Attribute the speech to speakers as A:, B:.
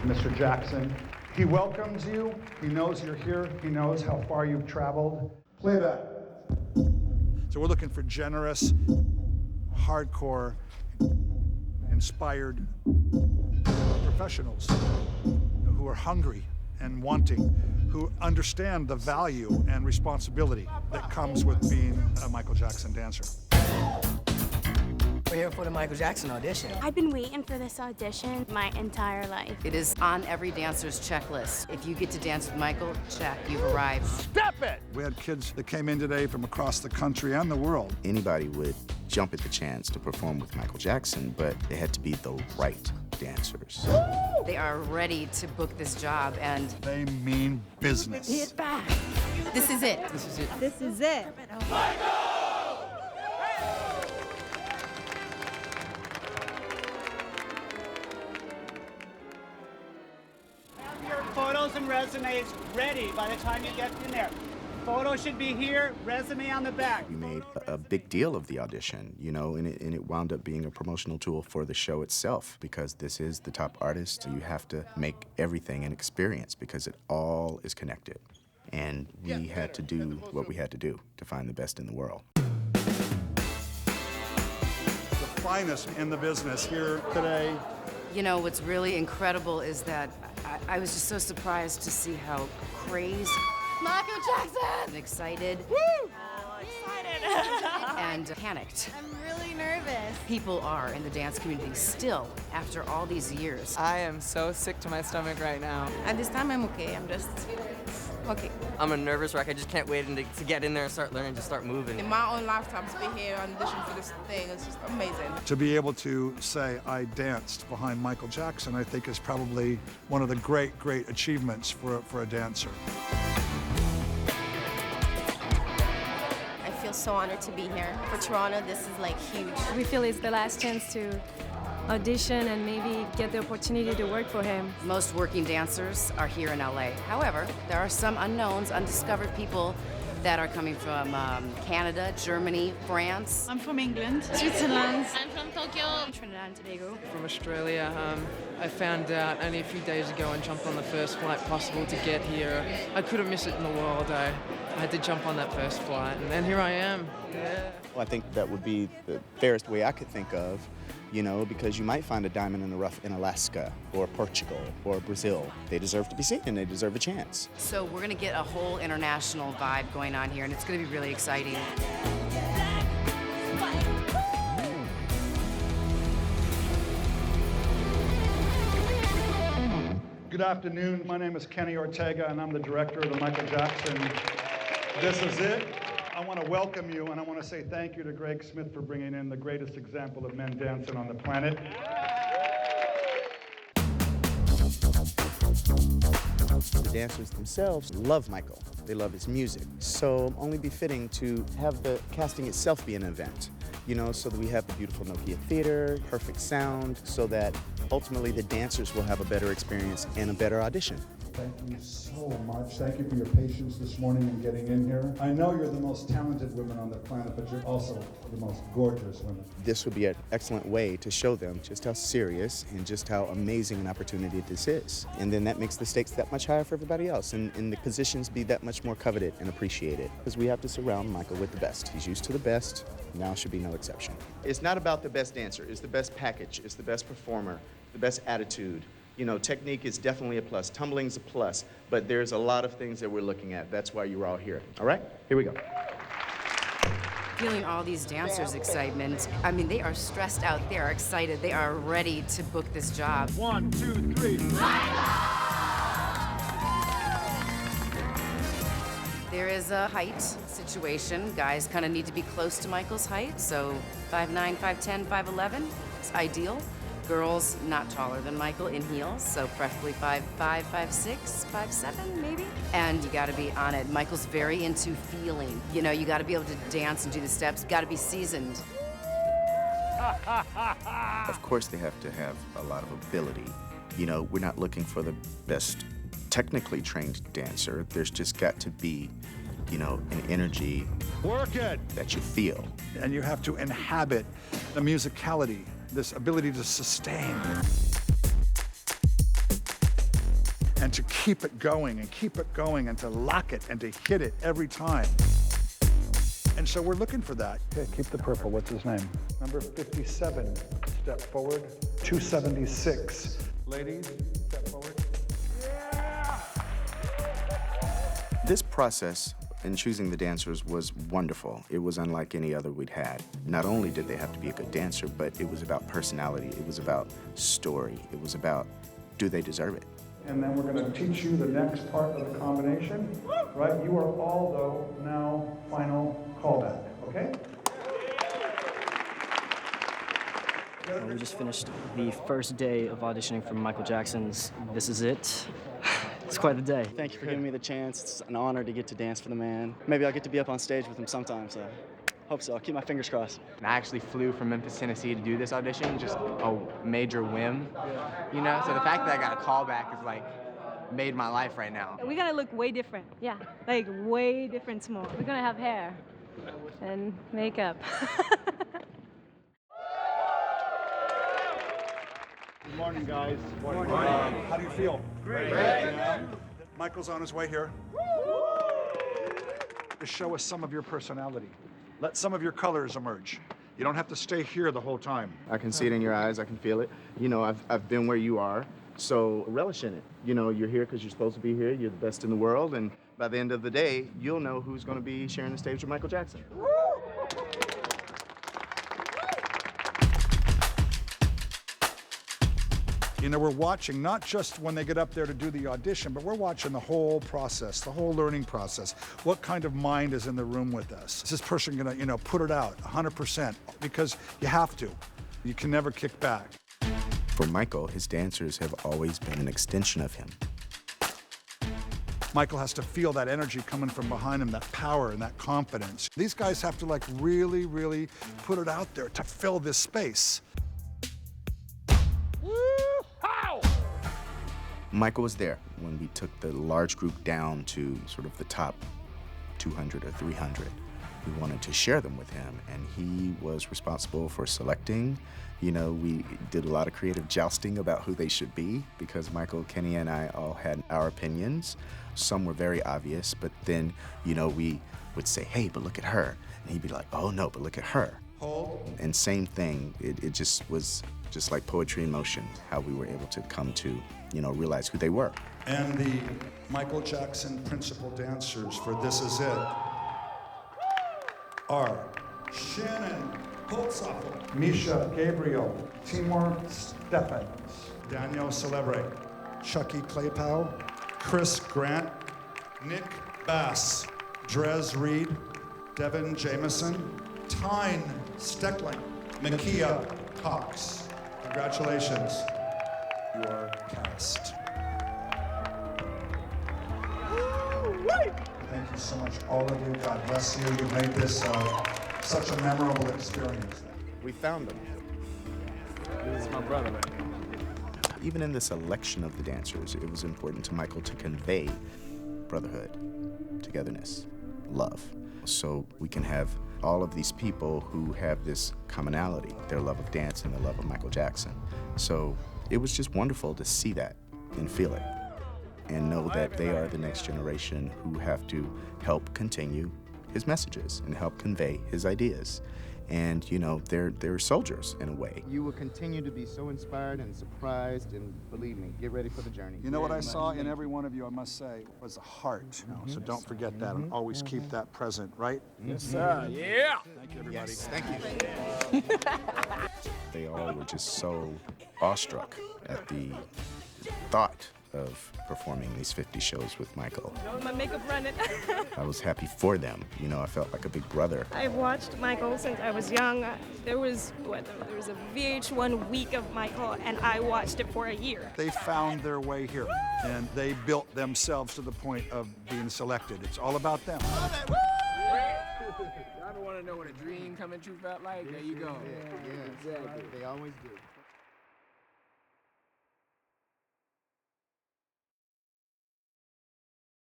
A: Mr. Jackson. He welcomes you. He knows you're here. He knows how far you've traveled. Playback. So we're looking for generous, hardcore, inspired professionals who are hungry and wanting, who understand the value and responsibility that comes with being a Michael Jackson dancer.
B: We're here for the Michael Jackson audition.
C: I've been waiting for this audition my entire life.
D: It is on every dancer's checklist. If you get to dance with Michael, check, you've arrived.
A: Step it! We had kids that came in today from across the country and the world.
E: Anybody would jump at the chance to perform with Michael Jackson, but they had to be the right dancers.
D: They are ready to book this job, and
A: they mean business.
D: Hit back. This is it.
B: This is it.
C: This is it.
F: Photos and resumes ready by the time you get in there. Photo should be here, resume on the back.
E: We made a big deal of the audition, you know, and it wound up being a promotional tool for the show itself, because this is the top artist. So you have to make everything an experience because it all is connected. And we had to do what we had to do to find the best in the world.
A: The finest in the business here today.
D: You know, what's really incredible is that I was just so surprised to see how crazy Michael Jackson! Excited.
C: Woo! Oh, excited.
D: And panicked.
C: I'm really nervous.
D: People are in the dance community still, after all these years.
G: I am so sick to my stomach right now.
C: At this time, I'm okay. I'm just okay.
G: I'm a nervous wreck. I just can't wait to get in there and start learning, just start moving.
H: In my own lifetime, to be here auditioning for this thing is just amazing.
A: To be able to say I danced behind Michael Jackson, I think is probably one of the great achievements for a dancer.
C: I feel so honored to be here. For Toronto, this is like huge.
I: We feel it's the last chance to audition and maybe get the opportunity to work for him.
D: Most working dancers are here in LA. However, there are some unknowns, undiscovered people that are coming from Canada, Germany, France.
J: I'm from England.
I: Switzerland.
C: I'm from Tokyo. Trinidad and Tobago.
G: From Australia. I found out only a few days ago and jumped on the first flight possible to get here. I couldn't miss it in the world. I had to jump on that first flight, and here I am. Yeah.
E: Well, I think that would be the fairest way I could think of, you know, because you might find a diamond in the rough in Alaska or Portugal or Brazil. They deserve to be seen and they deserve a chance.
D: So we're going to get a whole international vibe going on here, and it's going to be really exciting.
A: Good afternoon. My name is Kenny Ortega, and I'm the director of the Michael Jackson This Is It. I want to welcome you, and I want to say thank you to Greg Smith for bringing in the greatest example of men dancing on the planet.
E: The dancers themselves love Michael. They love his music. So only befitting to have the casting itself be an event, you know, so that we have the beautiful Nokia Theater, perfect sound, so that ultimately the dancers will have a better experience and a better audition.
A: Thank you so much. Thank you for your patience this morning in getting in here. I know you're the most talented women on the planet, but you're also the most gorgeous women.
E: This would be an excellent way to show them just how serious and just how amazing an opportunity this is. And then that makes the stakes that much higher for everybody else, and the positions be that much more coveted and appreciated. Because we have to surround Michael with the best. He's used to the best, now should be no exception. It's not about the best dancer, it's the best package, it's the best performer, the best attitude. You know, technique is definitely a plus, tumbling's a plus, but there's a lot of things that we're looking at. That's why you're all here. All right, here we go.
D: Feeling all these dancers' excitement. I mean, they are stressed out, they are excited, they are ready to book this job.
A: 1, 2, 3.
D: There is a height situation. Guys kind of need to be close to Michael's height, so 5'9", 5'10", 5'11", is ideal. Girls not taller than Michael in heels, so preferably 5'5", 5'6", 5'7", maybe. And you gotta be on it. Michael's very into feeling. You know, you gotta be able to dance and do the steps, gotta be seasoned.
E: Of course they have to have a lot of ability. You know, we're not looking for the best technically trained dancer. There's just got to be, you know, an energy.
A: Work it!
E: That you feel.
A: And you have to inhabit the musicality, this ability to sustain. and to keep it going and to lock it and to hit it every time. And so we're looking for that. Okay, keep the purple. What's his name? Number 57. Step forward. 276. Ladies, step forward.
E: This process in choosing the dancers was wonderful. It was unlike any other we'd had. Not only did they have to be a good dancer, but it was about personality. It was about story. It was about, do they deserve it?
A: And then we're going to teach you the next part of the combination. Right? You are all, though, now final callback. Okay?
J: We just finished the first day of auditioning for Michael Jackson's This Is It. It's quite the day. Thank you for giving me the chance. It's an honor to get to dance for the man. Maybe I'll get to be up on stage with him sometime, so hope so. I'll keep my fingers crossed.
K: I actually flew from Memphis, Tennessee to do this audition, just a major whim, you know? So the fact that I got a call back is like, made my life right now.
I: We're gonna look way different. Yeah, like way different small. We're gonna have hair and makeup.
A: Good morning, guys. Morning. How do you feel? Great. Michael's on his way here. To show us some of your personality. Let some of your colors emerge. You don't have to stay here the whole time.
E: I can see it in your eyes. I can feel it. You know, I've been where you are, so relish in it. You know, you're here because you're supposed to be here. You're the best in the world, and by the end of the day, you'll know who's going to be sharing the stage with Michael Jackson.
A: You know, we're watching not just when they get up there to do the audition, but we're watching the whole process, the whole learning process. What kind of mind is in the room with us? Is this person gonna, you know, put it out 100%? Because you have to. You can never kick back.
E: For Michael, his dancers have always been an extension of him.
A: Michael has to feel that energy coming from behind him, that power and that confidence. These guys have to like really, really put it out there to fill this space.
E: Michael was there when we took the large group down to sort of the top 200 or 300. We wanted to share them with him, and he was responsible for selecting. You know, we did a lot of creative jousting about who they should be because Michael, Kenny, and I all had our opinions. Some were very obvious, but then, you know, we would say, hey, but look at her. And he'd be like, oh, no, but look at her.
A: Hold.
E: And same thing, it just was just like poetry in motion, how we were able to come to, you know, realize who they were.
A: And the Michael Jackson principal dancers for This Is It are Shannon Holzapfel, Misha Gabriel, Timur Stephens, Daniel Celebre, Chucky Claypow, Chris Grant, Nick Bass, Drez Reed, Devin Jameson, Tyne Steckling, Makia Cox. Congratulations. You are cast. Thank you so much, all of you. God bless you. You made this such a memorable experience.
E: We found them.
J: This is my brother.
E: Even in the selection of the dancers, it was important to Michael to convey brotherhood, togetherness, love. So we can have all of these people who have this commonality, their love of dance and their love of Michael Jackson. So it was just wonderful to see that and feel it and know that they are the next generation who have to help continue his messages and help convey his ideas. And, you know, they're soldiers in a way.
L: You will continue to be so inspired and surprised, and believe me, get ready for the journey.
A: You know what I saw in every one of you, I must say, was a heart. You know, so don't forget that and always keep that present, right?
J: Yes, sir. Yeah.
A: Thank you, everybody.
E: Yes, thank you. They all were just so awestruck at the thought of performing these 50 shows with Michael.
I: My makeup running.
E: I was happy for them. You know, I felt like a big brother.
I: I've watched Michael since I was young. There was a VH1 week of Michael, and I watched it for a year.
A: They found their way here, and they built themselves to the point of being selected. It's all about them.
K: Y'all ever want to know what a dream coming true felt like? There you go.
L: Yeah, exactly. They always do.